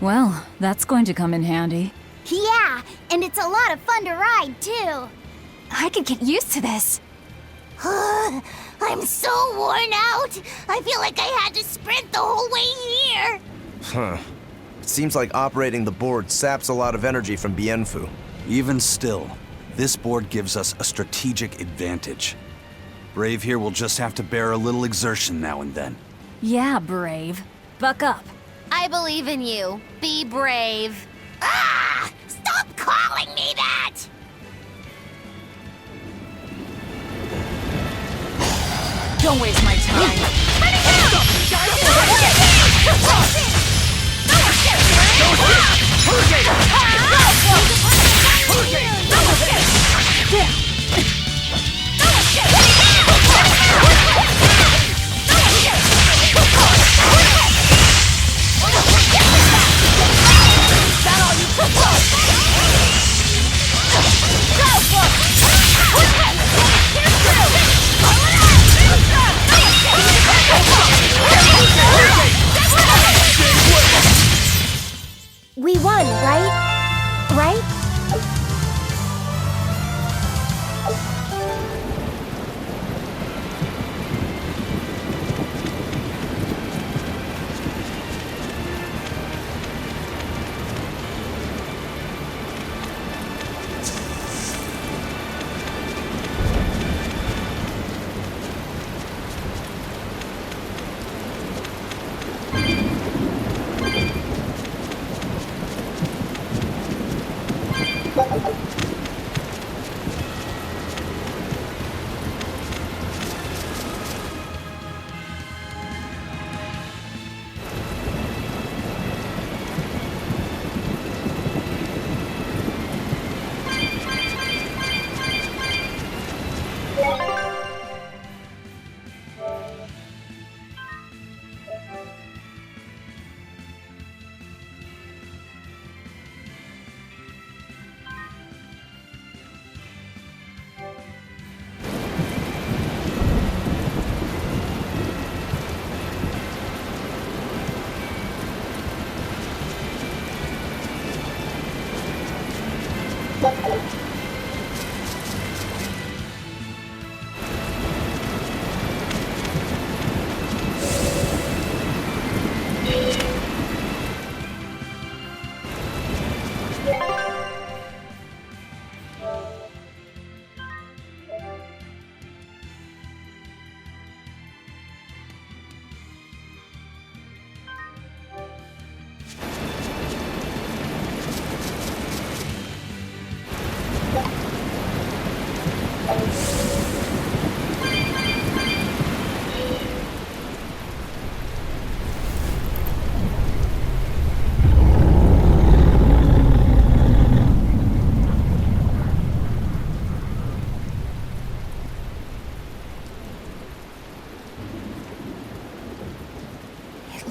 Well, that's going to come in handy. Yeah, and it's a lot of fun to ride, too. I could get used to this. I'm so worn out. I feel like I had to sprint the whole way here. Huh. It seems like operating the board saps a lot of energy from Bienfu. Even still, this board gives us a strategic advantage. Brave here will just have to bear a little exertion now and then. Yeah, Brave. Buck up. I believe in you. Be brave. Ah! Stop calling me that! Don't waste my time. We won, right? Right?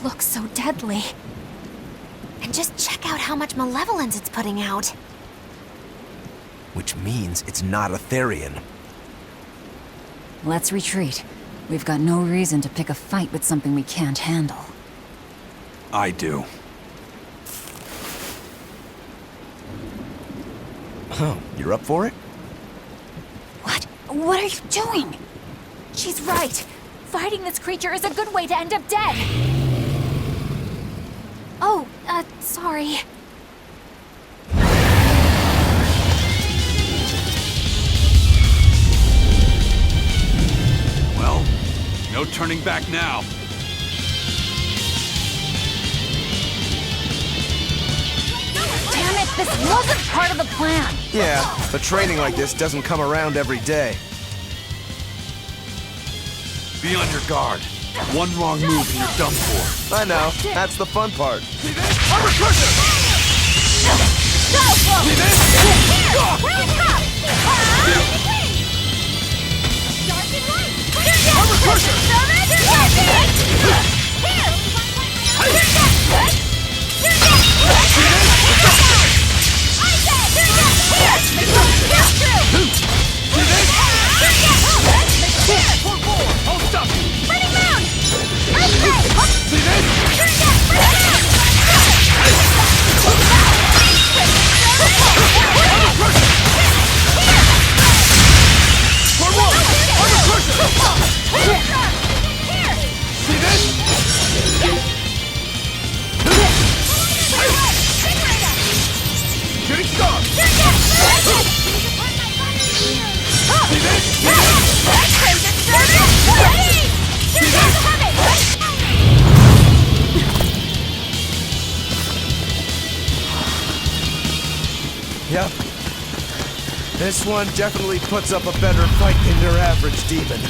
Looks so deadly. And just check out how much malevolence it's putting out. Which means it's not a Therian. Let's retreat. We've got no reason to pick a fight with something we can't handle. I do. Oh, you're up for it? What? What are you doing? She's right. Fighting this creature is a good way to end up dead. Oh, sorry. Well, no turning back now. Damn it, this wasn't part of the plan! Yeah, but training like this doesn't come around every day. Be on your guard. One wrong move and you're done for. I know, that's the fun part. See this? Armor crusher! See this? Armor crusher! I'll stop you! Running mound! See this? This one definitely puts up a better fight than your average demon.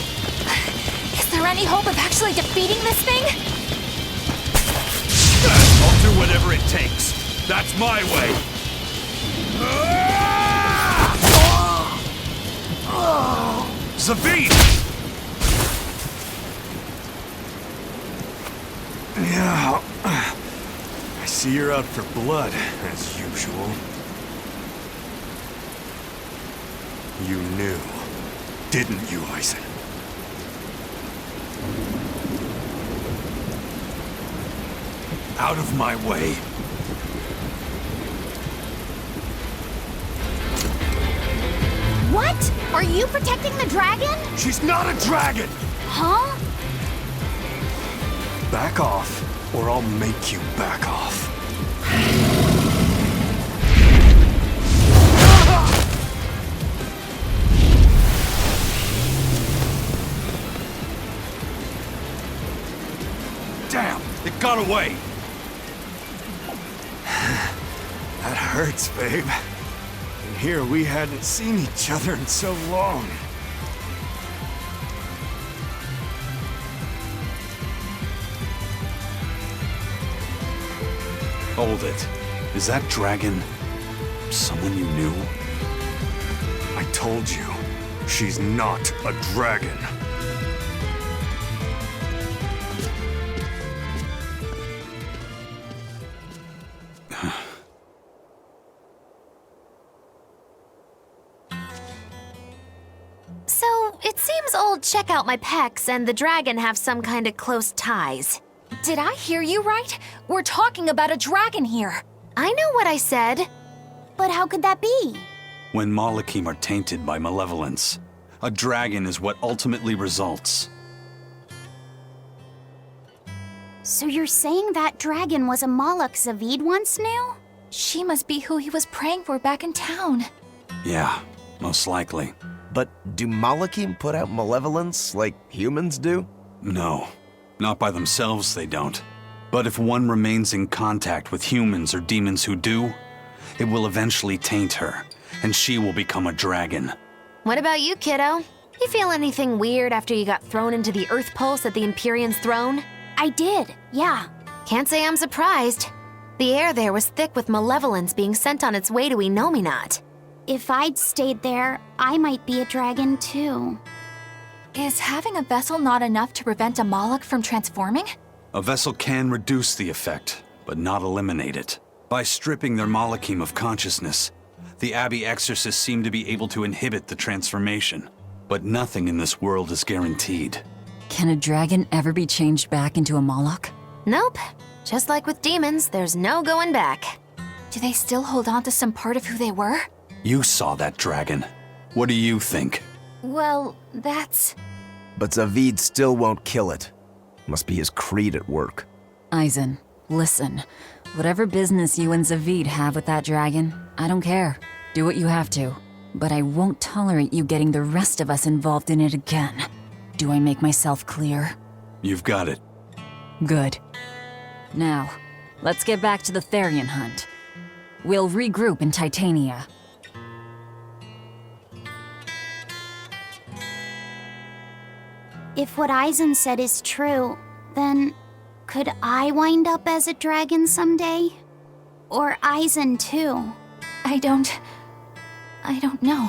Is there any hope of actually defeating this thing? I'll do whatever it takes. That's my way. Zavid! Yeah, I see you're out for blood, as usual. You knew, didn't you, Eisen? Out of my way. What? Are you protecting the dragon? She's not a dragon! Huh? Back off, or I'll make you back off. Damn, it got away. That hurts, babe. And here we hadn't seen each other in so long. Hold it. Is that dragon someone you knew? I told you, she's not a dragon. So, it seems old Check Out My Pecs and the dragon have some kind of close ties. Did I hear you right? We're talking about a dragon here. I know what I said. But how could that be? When Malachim are tainted by malevolence, a dragon is what ultimately results. So you're saying that dragon was a Moloch Zavid once knew? She must be who he was praying for back in town. Yeah, most likely. But do Malachim put out malevolence like humans do? No, not by themselves they don't. But if one remains in contact with humans or demons who do, it will eventually taint her, and she will become a dragon. What about you, kiddo? You feel anything weird after you got thrown into the Earth Pulse at the Empyrean's throne? I did, yeah. Can't say I'm surprised. The air there was thick with malevolence being sent on its way to Enominat. If I'd stayed there, I might be a dragon too. Is having a vessel not enough to prevent a Moloch from transforming? A vessel can reduce the effect, but not eliminate it. By stripping their Malachim of consciousness, the Abbey exorcists seem to be able to inhibit the transformation. But nothing in this world is guaranteed. Can a dragon ever be changed back into a Moloch? Nope. Just like with demons, there's no going back. Do they still hold on to some part of who they were? You saw that dragon. What do you think? Well, that's... But Zavid still won't kill it. Must be his creed at work. Eisen, listen. Whatever business you and Zavid have with that dragon, I don't care. Do what you have to. But I won't tolerate you getting the rest of us involved in it again. Do I make myself clear? You've got it. Good. Now, let's get back to the Therian hunt. We'll regroup in Titania. If what Eisen said is true, then could I wind up as a dragon someday? Or Eisen too? I don't know.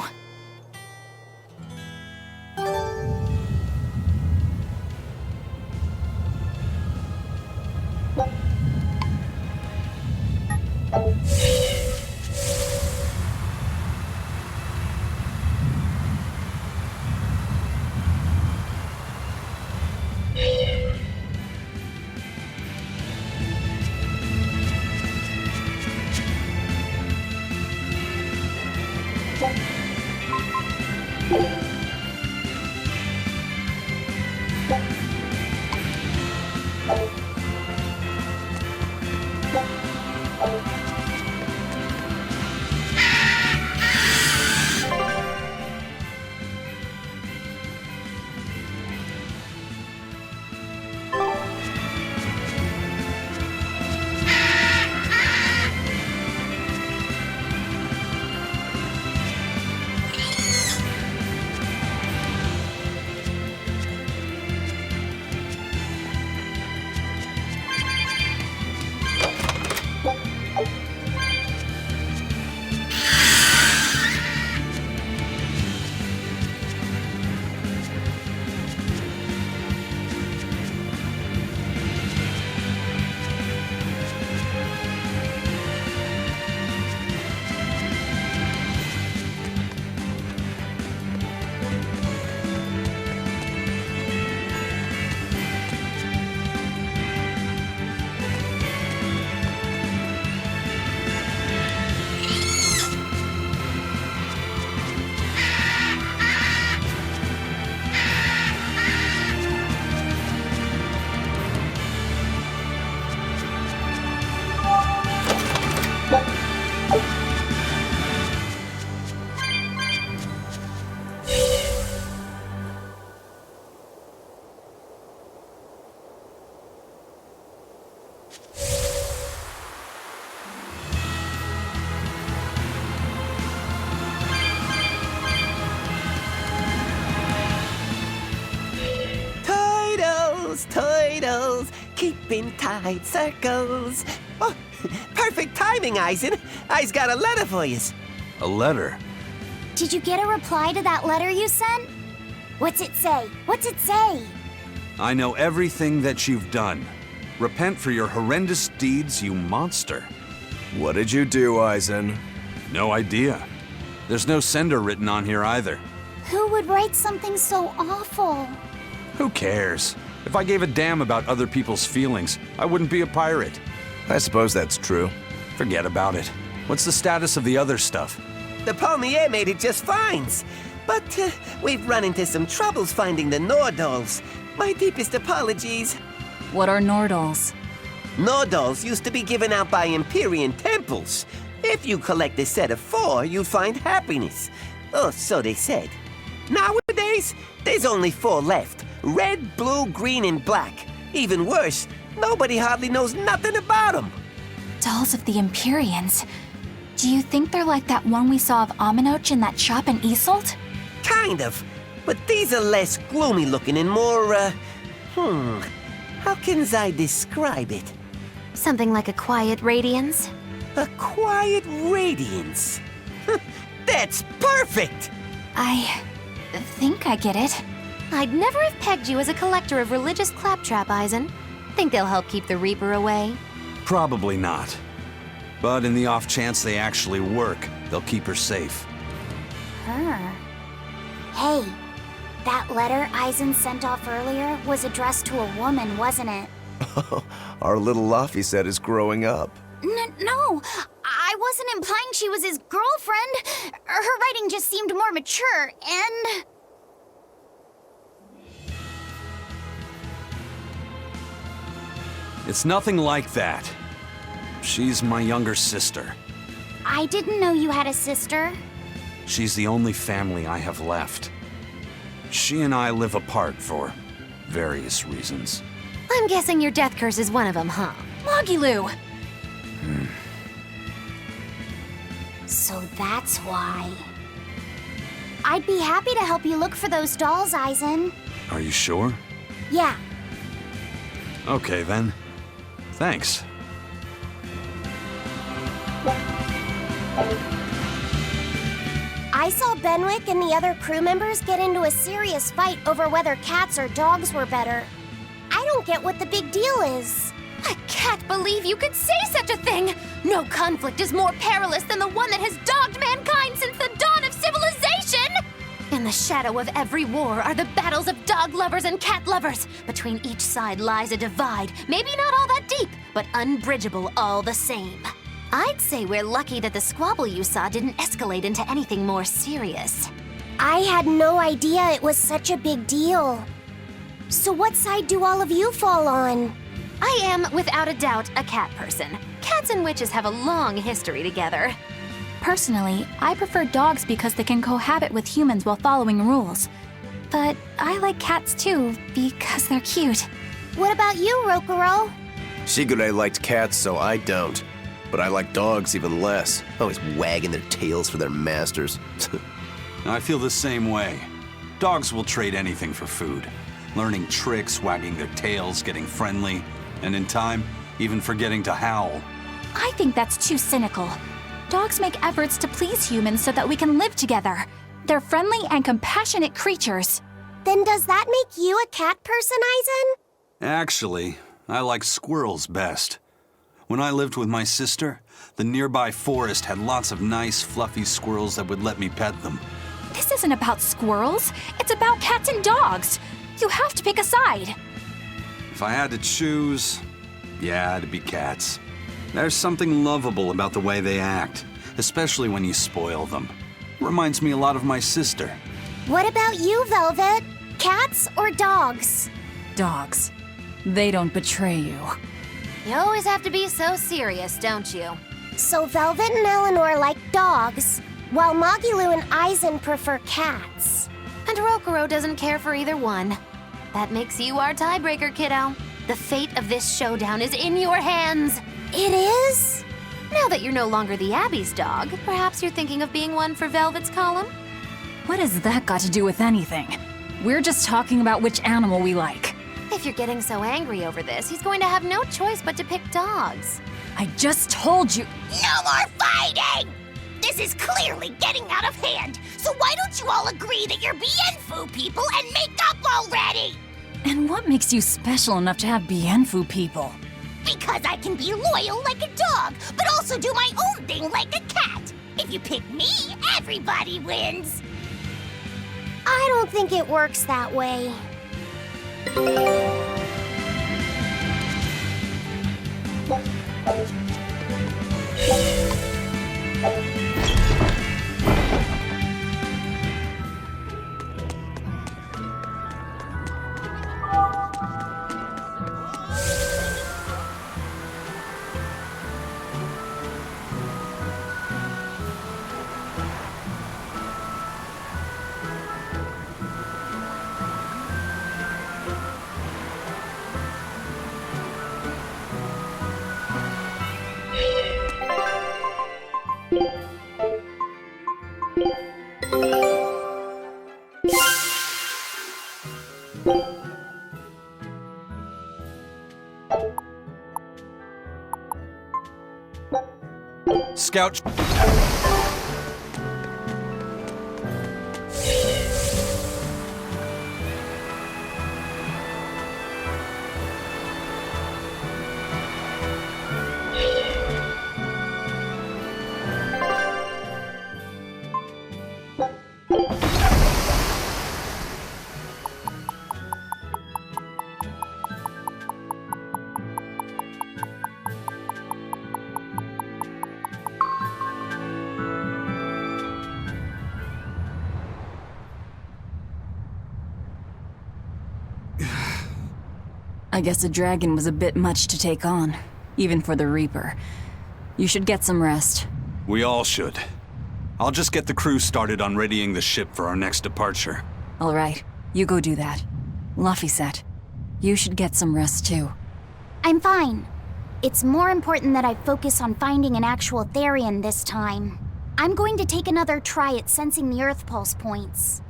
turtles, keeping tight circles. Oh, perfect timing, Eisen. I's got a letter for you. A letter? Did you get a reply to that letter you sent? What's it say? What's it say? I know everything that you've done. Repent for your horrendous deeds, you monster. What did you do, Eisen? No idea. There's no sender written on here either. Who would write something so awful? Who cares? If I gave a damn about other people's feelings, I wouldn't be a pirate. I suppose that's true. Forget about it. What's the status of the other stuff? The Palmier made it just fine. But we've run into some troubles finding the Nordals. My deepest apologies. What are Nordals? Nordals used to be given out by Empyrean temples. If you collect a set of 4, you find happiness. Oh, so they said. Nowadays, there's only 4 left. Red, blue, green, and black. Even worse, nobody hardly knows nothing about them. Dolls of the Empyreans. Do you think they're like that one we saw of Aminoch in that shop in Isolt? Kind of. But these are less gloomy looking and more, how can I describe it? Something like a quiet radiance? A quiet radiance. That's perfect! I think I get it. I'd never have pegged you as a collector of religious claptrap, Eisen. Think they'll help keep the Reaper away? Probably not. But in the off chance they actually work, they'll keep her safe. Her. Hey, that letter Eisen sent off earlier was addressed to a woman, wasn't it? Our little Laffy set is growing up. No, I wasn't implying she was his girlfriend. Her writing just seemed more mature, and... It's nothing like that. She's my younger sister. I didn't know you had a sister. She's the only family I have left. She and I live apart for various reasons. I'm guessing your death curse is one of them, huh? Mogiloo! So that's why. I'd be happy to help you look for those dolls, Eisen. Are you sure? Yeah. Okay then. Thanks. I saw Benwick and the other crew members get into a serious fight over whether cats or dogs were better. I don't get what the big deal is. I can't believe you could say such a thing! No conflict is more perilous than the one that has dogged mankind since the dawn of civilization! In the shadow of every war are the battles of dog lovers and cat lovers. Between each side lies a divide, maybe not all that deep, but unbridgeable all the same. I'd say we're lucky that the squabble you saw didn't escalate into anything more serious. I had no idea it was such a big deal. So what side do all of you fall on? I am, without a doubt, a cat person. Cats and witches have a long history together. Personally, I prefer dogs because they can cohabit with humans while following rules. But I like cats too, because they're cute. What about you, Rokuro? Shigure liked cats, so I don't. But I like dogs even less. Always wagging their tails for their masters. I feel the same way. Dogs will trade anything for food. Learning tricks, wagging their tails, getting friendly, and in time, even forgetting to howl. I think that's too cynical. Dogs make efforts to please humans so that we can live together. They're friendly and compassionate creatures. Then does that make you a cat person, Eisen? Actually, I like squirrels best. When I lived with my sister, the nearby forest had lots of nice, fluffy squirrels that would let me pet them. This isn't about squirrels. It's about cats and dogs. You have to pick a side. If I had to choose, yeah, it'd be cats. There's something lovable about the way they act, especially when you spoil them. Reminds me a lot of my sister. What about you, Velvet? Cats or dogs? Dogs. They don't betray you. You always have to be so serious, don't you? So Velvet and Eleanor like dogs, while Mogiloo and Eisen prefer cats. And Rokuro doesn't care for either one. That makes you our tiebreaker, kiddo. The fate of this showdown is in your hands. It is? Now that you're no longer the Abbey's dog, perhaps you're thinking of being one for Velvet's column? What has that got to do with anything? We're just talking about which animal we like. If you're getting so angry over this, he's going to have no choice but to pick dogs. I just told you. No more fighting! This is clearly getting out of hand, so why don't you all agree that you're Bienfu people and make up already? And what makes you special enough to have Bienfu people? Because I can be loyal like a dog, but also do my own thing like a cat. If you pick me, everybody wins. I don't think it works that way. Scout. I guess a dragon was a bit much to take on, even for the Reaper. You should get some rest. We all should. I'll just get the crew started on readying the ship for our next departure. All right, you go do that. Laphicet, you should get some rest too. I'm fine. It's more important that I focus on finding an actual Therian this time. I'm going to take another try at sensing the Earth Pulse points.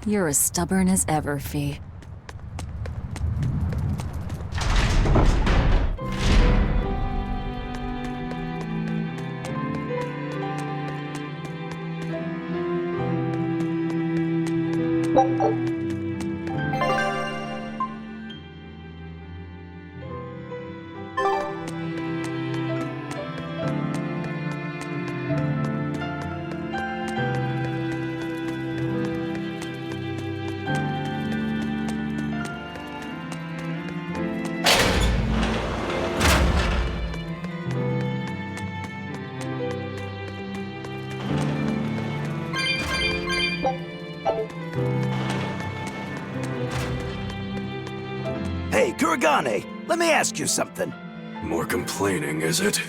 You're as stubborn as ever, Fee. Hey, Kuragane, let me ask you something. More complaining, is it?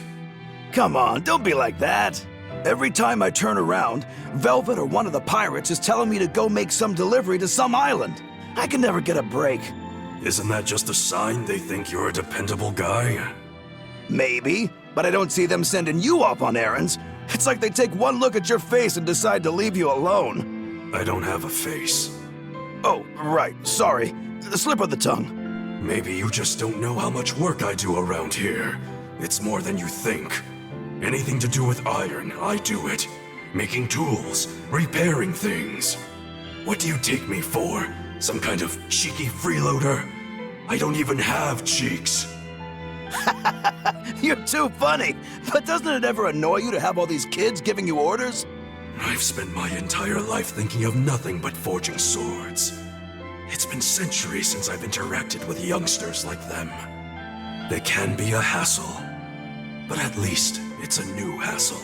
Come on, don't be like that. Every time I turn around, Velvet or one of the pirates is telling me to go make some delivery to some island. I can never get a break. Isn't that just a sign they think you're a dependable guy? Maybe, but I don't see them sending you off on errands. It's like they take one look at your face and decide to leave you alone. I don't have a face. Oh, right, sorry. The slip of the tongue. Maybe you just don't know how much work I do around here. It's more than you think. Anything to do with iron, I do it. Making tools, repairing things. What do you take me for? Some kind of cheeky freeloader? I don't even have cheeks. You're too funny. But doesn't it ever annoy you to have all these kids giving you orders? I've spent my entire life thinking of nothing but forging swords. It's been centuries since I've interacted with youngsters like them. They can be a hassle, but at least it's a new hassle.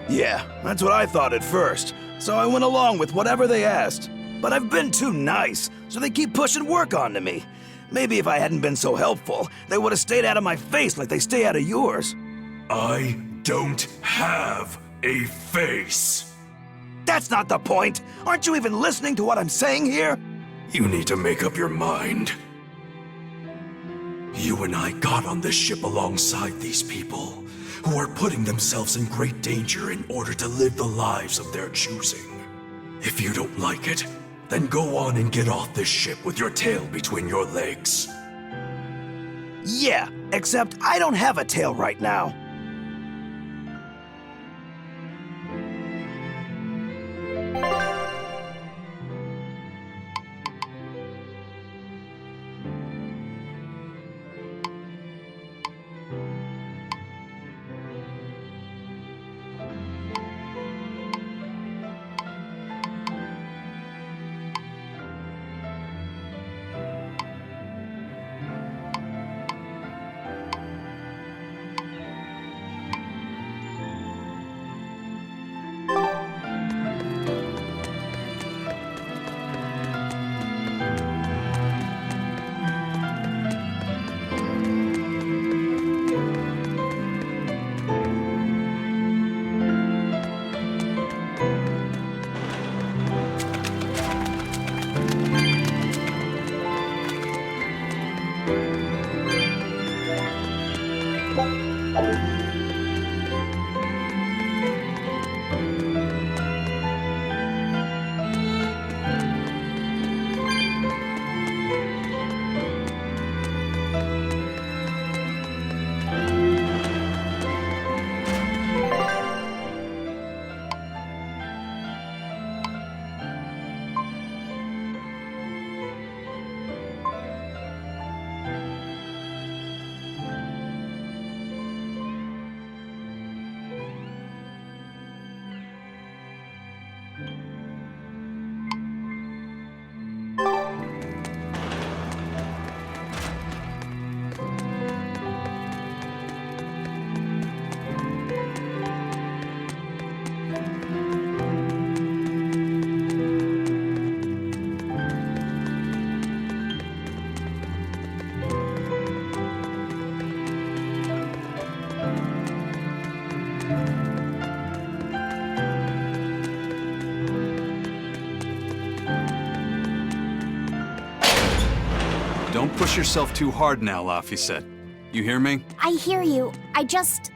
Yeah, that's what I thought at first, so I went along with whatever they asked. But I've been too nice, so they keep pushing work onto me. Maybe if I hadn't been so helpful, they would have stayed out of my face like they stay out of yours. I don't have a face. That's not the point! Aren't you even listening to what I'm saying here? You need to make up your mind. You and I got on this ship alongside these people. who are putting themselves in great danger in order to live the lives of their choosing. If you don't like it, then go on and get off this ship with your tail between your legs. Yeah, except I don't have a tail right now. Don't push yourself too hard now, Laphicet. You hear me? I hear you. I just...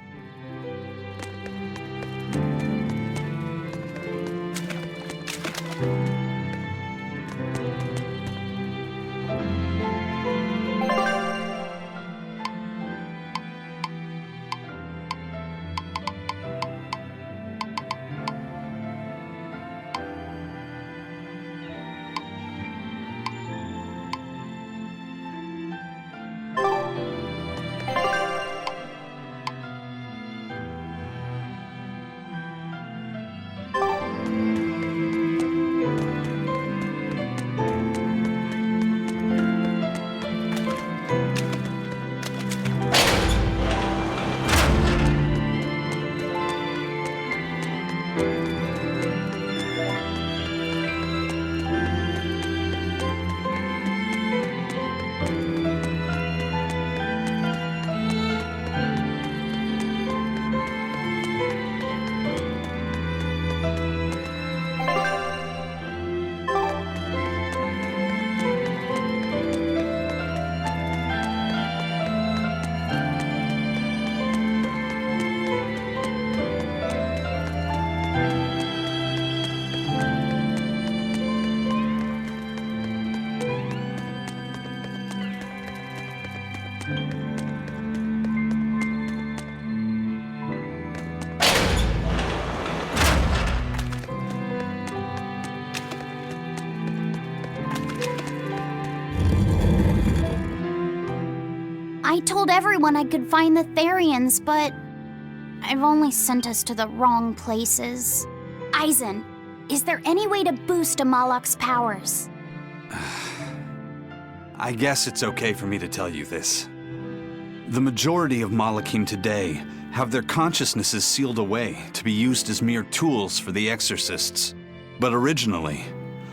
I told everyone I could find the Therians, but I've only sent us to the wrong places. Aizen, is there any way to boost a Malak's powers? I guess it's okay for me to tell you this. The majority of Malakim today have their consciousnesses sealed away to be used as mere tools for the exorcists. But originally,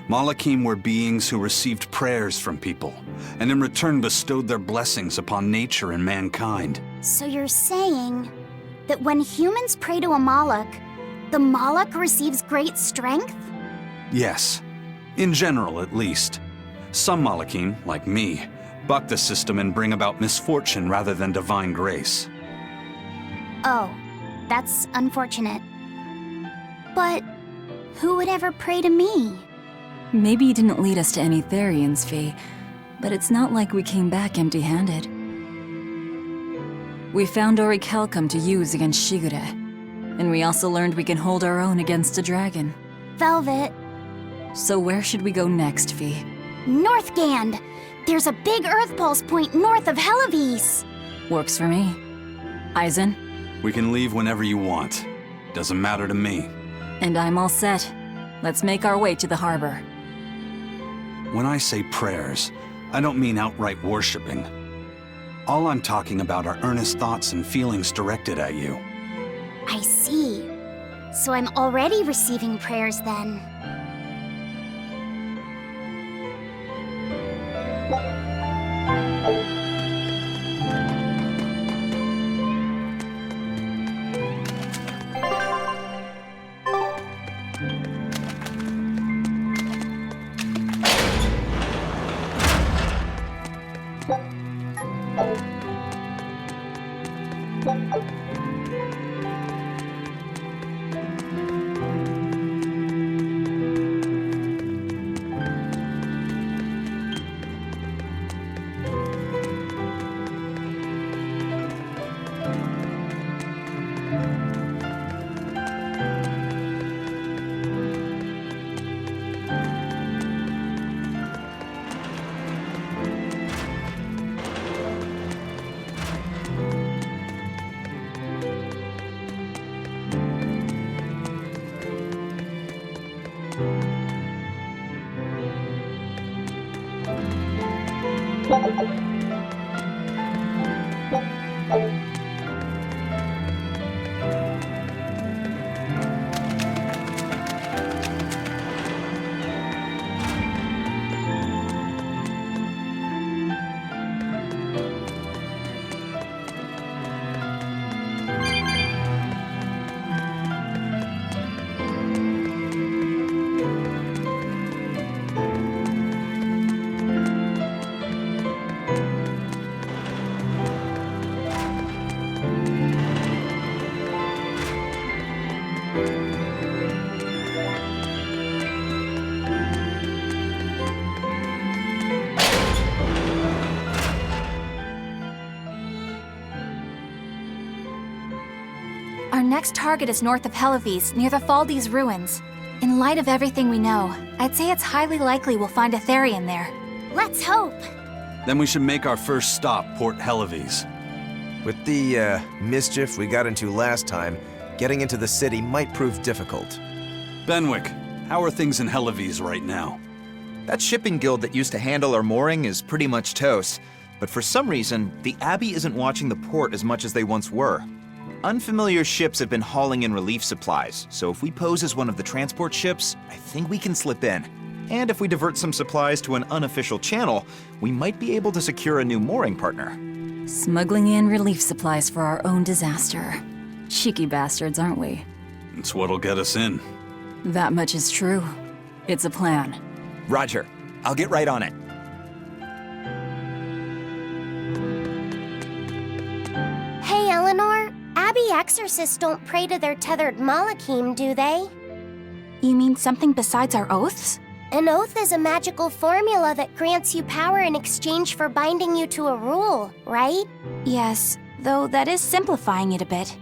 Malakim were beings who received prayers from people, and in return bestowed their blessings upon nature and mankind. So you're saying that when humans pray to a Malak, the Malak receives great strength? Yes, in general at least. Some Malakim, like me, buck the system and bring about misfortune rather than divine grace. Oh, That's unfortunate. But who would ever pray to me? Maybe you didn't lead us to any Therians, Fee, but it's not like we came back empty-handed. We found orichalcum to use against Shigure, and we also learned we can hold our own against a dragon. Velvet. So where should we go next, Fee? Northgand! There's a big Earth Pulse point north of Helivis! Works for me. Eisen? We can leave whenever you want. Doesn't matter to me. And I'm all set. Let's make our way to the harbor. When I say prayers, I don't mean outright worshipping. All I'm talking about are earnest thoughts and feelings directed at you. I see. So I'm already receiving prayers then. Our next target is north of Helivis, near the Faldes ruins. In light of everything we know, I'd say it's highly likely we'll find a Therian there. Let's hope. Then we should make our first stop, Port Helivis. With the mischief we got into last time, getting into the city might prove difficult. Benwick, how are things in Helivis right now? That shipping guild that used to handle our mooring is pretty much toast. But for some reason, the Abbey isn't watching the port as much as they once were. Unfamiliar ships have been hauling in relief supplies, so if we pose as one of the transport ships, I think we can slip in. And if we divert some supplies to an unofficial channel, we might be able to secure a new mooring partner. Smuggling in relief supplies for our own disaster. Cheeky bastards, aren't we? It's what'll get us in. That much is true. It's a plan. Roger. I'll get right on it. Hey, Eleanor. Abbey exorcists don't pray to their tethered Malachim, do they? You mean something besides our oaths? An oath is a magical formula that grants you power in exchange for binding you to a rule, right? Yes, though that is simplifying it a bit.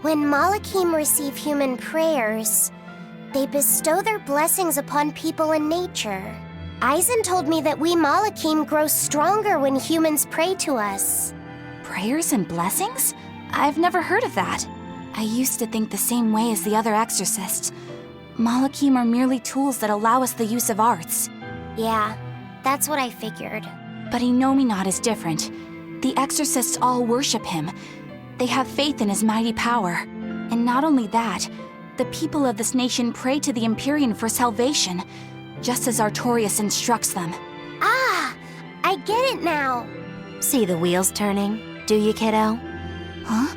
When Malachim receive human prayers, they bestow their blessings upon people and nature. Eisen told me that we Malachim grow stronger when humans pray to us. Prayers and blessings? I've never heard of that. I used to think the same way as the other exorcists. Malachim are merely tools that allow us the use of arts. Yeah, that's what I figured. But Innominat is different. The exorcists all worship him. They have faith in his mighty power. And not only that, the people of this nation pray to the Empyrean for salvation, just as Artorias instructs them. Ah, I get it now. See the wheels turning, do you, kiddo? Huh?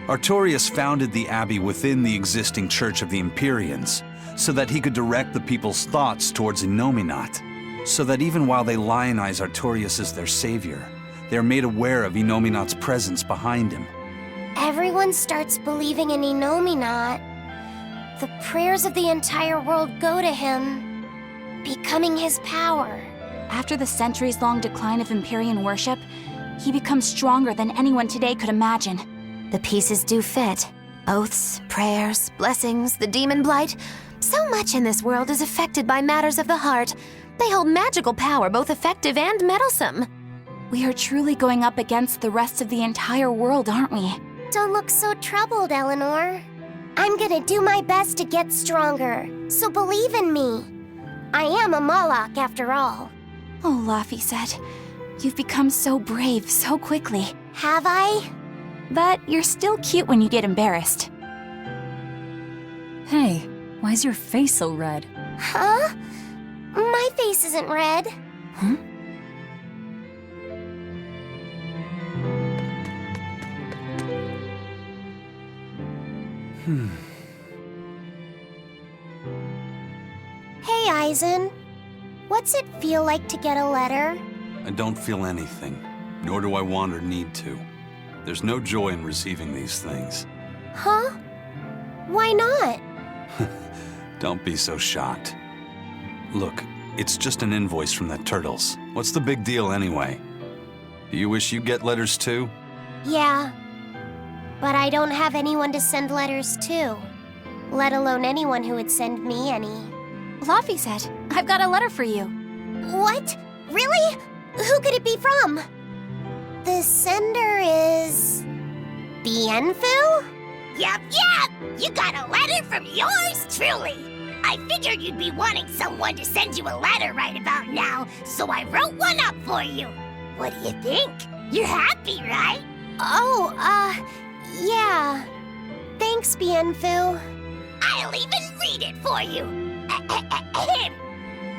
Artorias founded the Abbey within the existing Church of the Empyreans, so that he could direct the people's thoughts towards Innominat, so that even while they lionize Artorias as their savior, they are made aware of Innominat's presence behind him. everyone starts believing in Inominat. The prayers of the entire world go to him, becoming his power. After the centuries-long decline of Empyrean worship, he becomes stronger than anyone today could imagine. The pieces do fit. Oaths, prayers, blessings, the demon blight. So much in this world is affected by matters of the heart. They hold magical power, both effective and meddlesome. We are truly going up against the rest of the entire world, aren't we? Don't look so troubled, Eleanor. I'm gonna do my best to get stronger, so believe in me. I am a Moloch after all. Oh, Laphicet, you've become so brave so quickly. Have I? But you're still cute when you get embarrassed. Hey, why's your face so red? Huh? My face isn't red. Huh? Hey, Eisen. What's it feel like to get a letter? I don't feel anything, nor do I want or need to. There's no joy in receiving these things. Huh? Why not? Don't be so shocked. Look, it's just an invoice from the Turtles. What's the big deal anyway? Do you wish you get letters too? Yeah. But I don't have anyone to send letters to. Let alone anyone who would send me any. Laphicet, I've got a letter for you. What? Really? Who could it be from? The sender is... Bienfu? Yup. You got a letter from yours truly. I figured you'd be wanting someone to send you a letter right about now, so I wrote one up for you. What do you think? You're happy, right? Oh, yeah. Thanks, Bienfu. I'll even read it for you.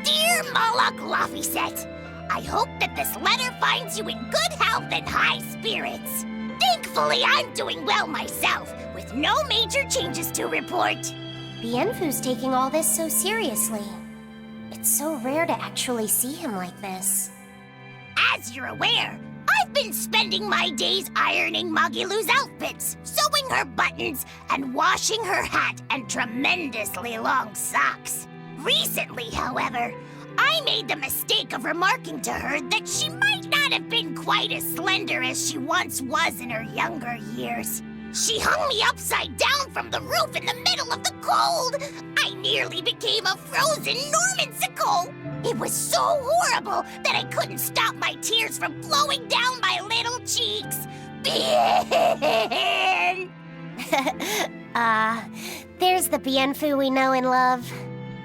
Dear Moloch Laphicet, I hope that this letter finds you in good health and high spirits. Thankfully, I'm doing well myself, with no major changes to report. Bienfu's taking all this so seriously. It's so rare to actually see him like this. As you're aware, I've been spending my days ironing Magilu's outfits, sewing her buttons, and washing her hat and tremendously long socks. Recently, however, I made the mistake of remarking to her that she might not have been quite as slender as she once was in her younger years. She hung me upside down from the roof in the middle of the cold. I nearly became a frozen Normansicle. It was so horrible that I couldn't stop my tears from flowing down my little cheeks. Bien! There's the Bienfu we know and love.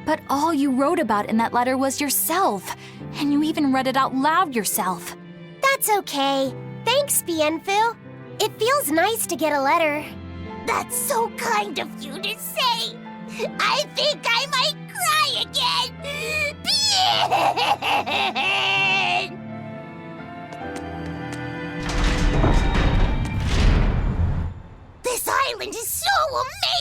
But all you wrote about in that letter was yourself, and you even read it out loud yourself. That's okay. Thanks, Bienfu. It feels nice to get a letter. That's so kind of you to say. I think I might cry again. Bien! This island is so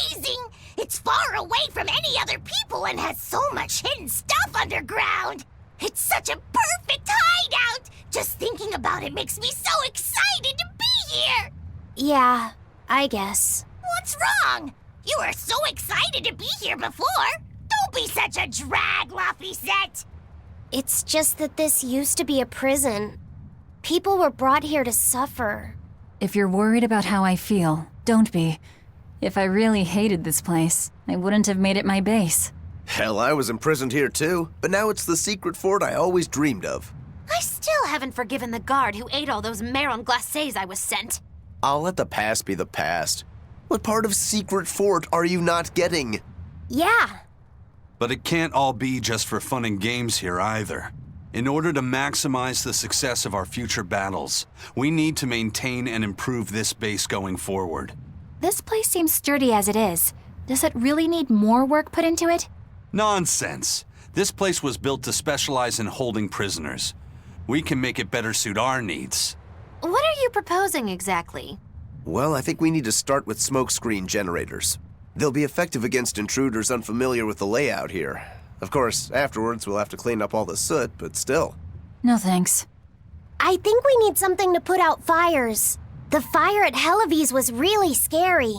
amazing! It's far away from any other people and has so much hidden stuff underground. It's such a perfect hideout! Just thinking about it makes me so excited to be here! Yeah, I guess. What's wrong? You were so excited to be here before. Don't be such a drag, Laphicet. It's just that this used to be a prison. People were brought here to suffer. If you're worried about how I feel, don't be. If I really hated this place, I wouldn't have made it my base. Hell, I was imprisoned here too, but now it's the secret fort I always dreamed of. I still haven't forgiven the guard who ate all those marron glacés I was sent. I'll let the past be the past. What part of secret fort are you not getting? Yeah. But it can't all be just for fun and games here either. In order to maximize the success of our future battles, we need to maintain and improve this base going forward. This place seems sturdy as it is. Does it really need more work put into it? Nonsense. This place was built to specialize in holding prisoners. We can make it better suit our needs. What are you proposing exactly? Well, I think we need to start with smokescreen generators. They'll be effective against intruders unfamiliar with the layout here. Of course, afterwards we'll have to clean up all the soot, but still. No thanks. I think we need something to put out fires. The fire at Helavi's was really scary.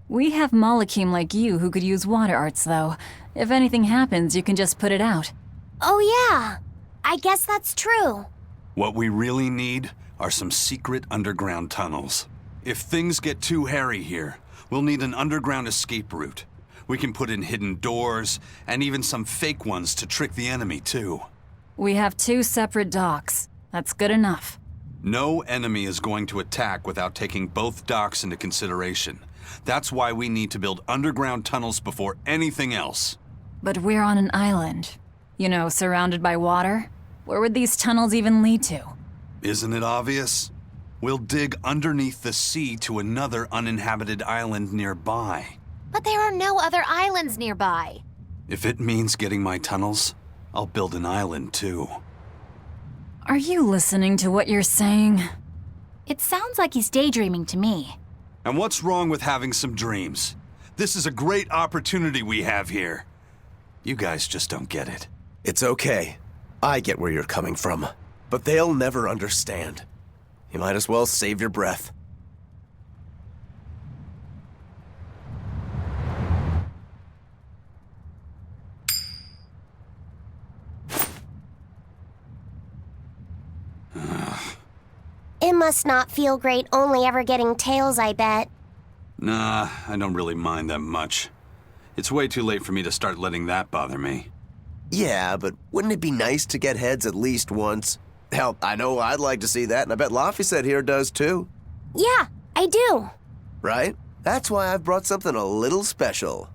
We have Malakim like you who could use water arts, though. If anything happens, you can just put it out. Oh yeah, I guess that's true. What we really need are some secret underground tunnels. If things get too hairy here, we'll need an underground escape route. We can put in hidden doors, and even some fake ones to trick the enemy, too. We have 2 separate docks. That's good enough. No enemy is going to attack without taking both docks into consideration. That's why we need to build underground tunnels before anything else. But we're on an island. You know, surrounded by water. Where would these tunnels even lead to? Isn't it obvious? We'll dig underneath the sea to another uninhabited island nearby. But there are no other islands nearby. If it means getting my tunnels, I'll build an island too. Are you listening to what you're saying? It sounds like he's daydreaming to me. And what's wrong with having some dreams? This is a great opportunity we have here. You guys just don't get it. It's okay. I get where you're coming from. But they'll never understand. You might as well save your breath. It must not feel great only ever getting tails, I bet. Nah, I don't really mind that much. It's way too late for me to start letting that bother me. Yeah, but wouldn't it be nice to get heads at least once? Hell, I know I'd like to see that, and I bet Laphicet here does too. Yeah, I do. Right? That's why I've brought something a little special.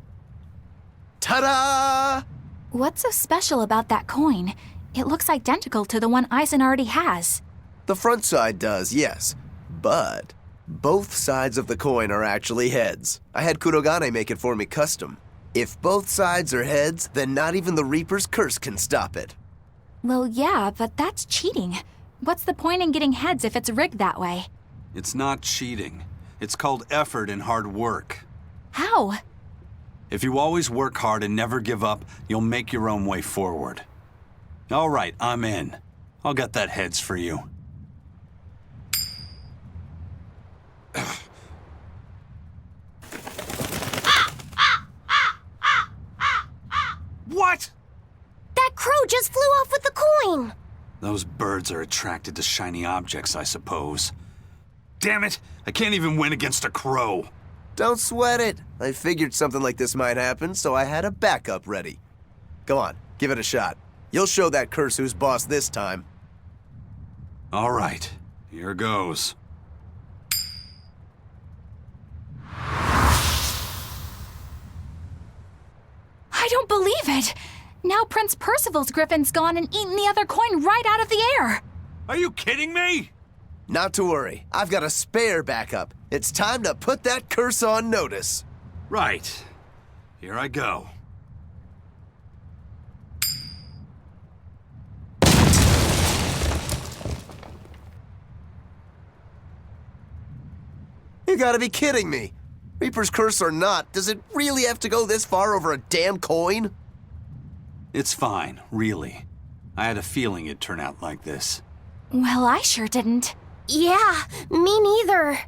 Ta-da! What's so special about that coin? It looks identical to the one Eisen already has. The front side does, yes. But both sides of the coin are actually heads. I had Kurogane make it for me custom. If both sides are heads, then not even the Reaper's curse can stop it. Well, yeah, but that's cheating. What's the point in getting heads if it's rigged that way? It's not cheating. It's called effort and hard work. How? If you always work hard and never give up, you'll make your own way forward. All right, I'm in. I'll get that heads for you. What? That crow just flew off with the coin! Those birds are attracted to shiny objects, I suppose. Damn it! I can't even win against a crow. Don't sweat it. I figured something like this might happen, so I had a backup ready. Go on, give it a shot. You'll show that curse who's boss this time. All right, here goes. I don't believe it! Now Prince Percival's griffin's gone and eaten the other coin right out of the air! Are you kidding me? Not to worry, I've got a spare backup. It's time to put that curse on notice. Right. Here I go. You gotta be kidding me. Reaper's curse or not, does it really have to go this far over a damn coin? It's fine, really. I had a feeling it'd turn out like this. Well, I sure didn't. Yeah, me neither.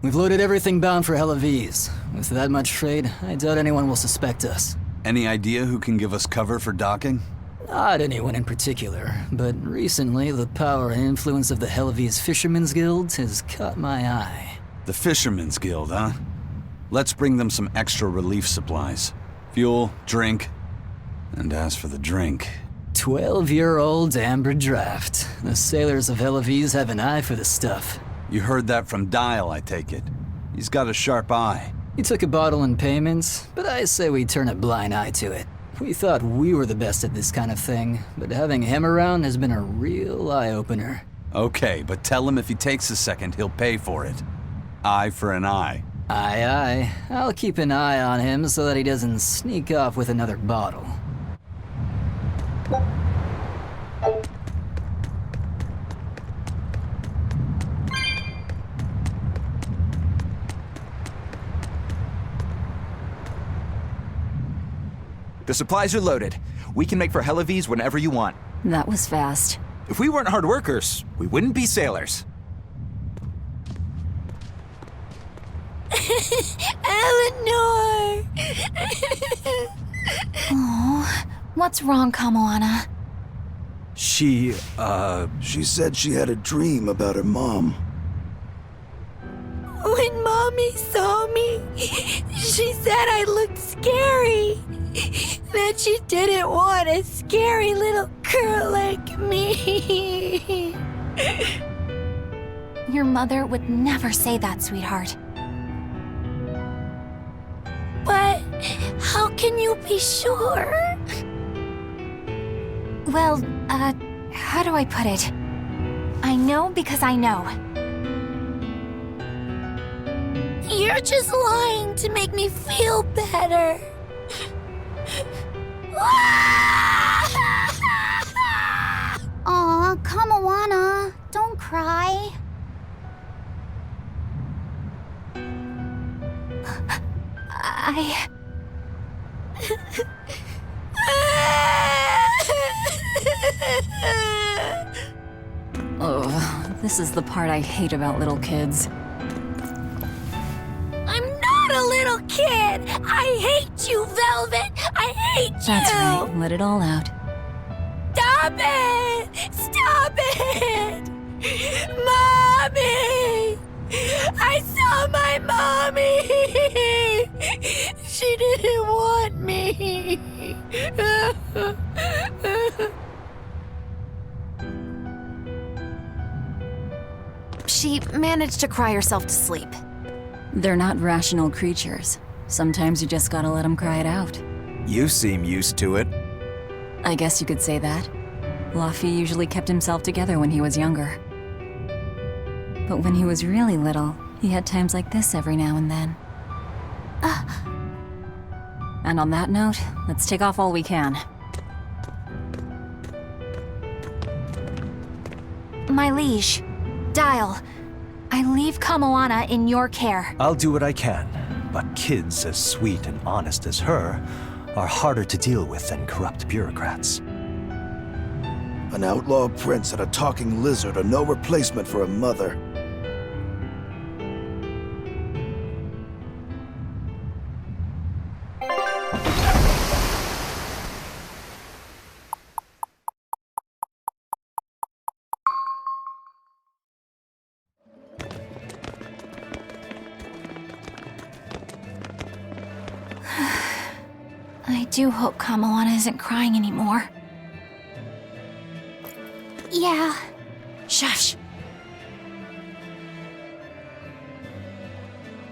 We've loaded everything bound for Helavi's. With that much trade, I doubt anyone will suspect us. Any idea who can give us cover for docking? Not anyone in particular, but recently the power and influence of the Helavi's Fishermen's Guild has caught my eye. The Fishermen's Guild, huh? Let's bring them some extra relief supplies. Fuel, drink. And as for the drink... 12-year-old amber draft. The sailors of Helavi's have an eye for the stuff. You heard that from Dial, I take it. He's got a sharp eye. He took a bottle in payments, but I say we turn a blind eye to it. We thought we were the best at this kind of thing, but having him around has been a real eye-opener. Okay, but tell him if he takes a second, he'll pay for it. Eye for an eye. Aye, aye. I'll keep an eye on him so that he doesn't sneak off with another bottle. The supplies are loaded. We can make for Helavies whenever you want. That was fast. If we weren't hard workers, we wouldn't be sailors. Eleanor! Oh, what's wrong, Kamoana? She said she had a dream about her mom. When Mommy saw me, she said I looked scary. That she didn't want a scary little girl like me. Your mother would never say that, sweetheart. But how can you be sure? Well, how do I put it? I know because I know. You're just lying to make me feel better. Aw, Kamoana, don't cry. Oh, this is the part I hate about little kids. I'm not a little kid. I hate you, Velvet. I hate you. That's right, let it all out. Stop it! Stop it! Mommy! I saw my mommy! She didn't want me. She managed to cry herself to sleep. They're not rational creatures. Sometimes you just gotta let them cry it out. You seem used to it. I guess you could say that. Luffy usually kept himself together when he was younger. But when he was really little, he had times like this every now and then. And on that note, let's take off all we can. My liege, Dial, I leave Kamoana in your care. I'll do what I can, but kids as sweet and honest as her are harder to deal with than corrupt bureaucrats. An outlaw prince and a talking lizard are no replacement for a mother. I do hope Kamoana isn't crying anymore. Yeah. Shush.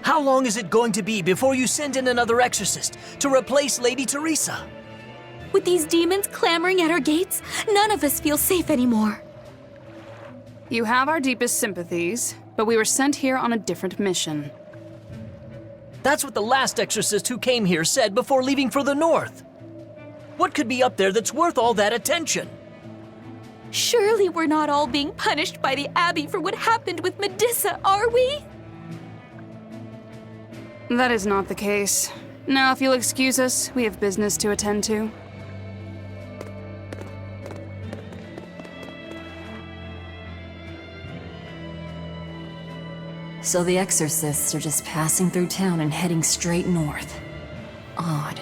How long is it going to be before you send in another exorcist to replace Lady Teresa? With these demons clamoring at our gates, none of us feel safe anymore. You have our deepest sympathies, but we were sent here on a different mission. That's what the last exorcist who came here said before leaving for the north. What could be up there that's worth all that attention? Surely we're not all being punished by the Abbey for what happened with Medusa, are we? That is not the case. Now, if you'll excuse us, we have business to attend to. So the exorcists are just passing through town and heading straight north. Odd.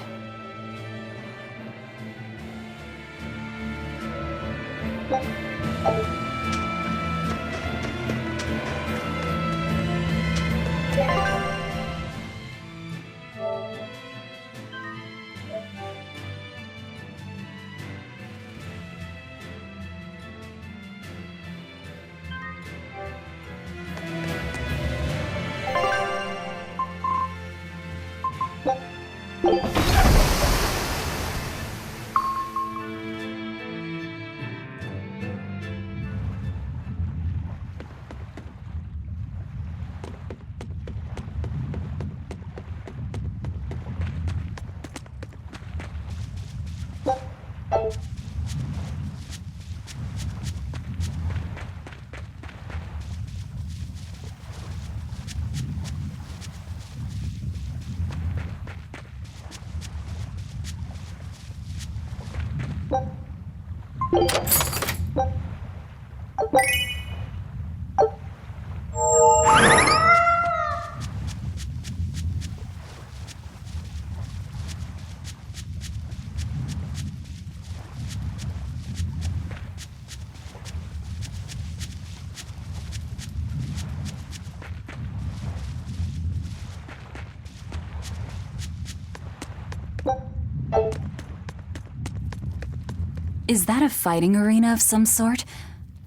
Is that a fighting arena of some sort?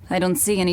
I don't see any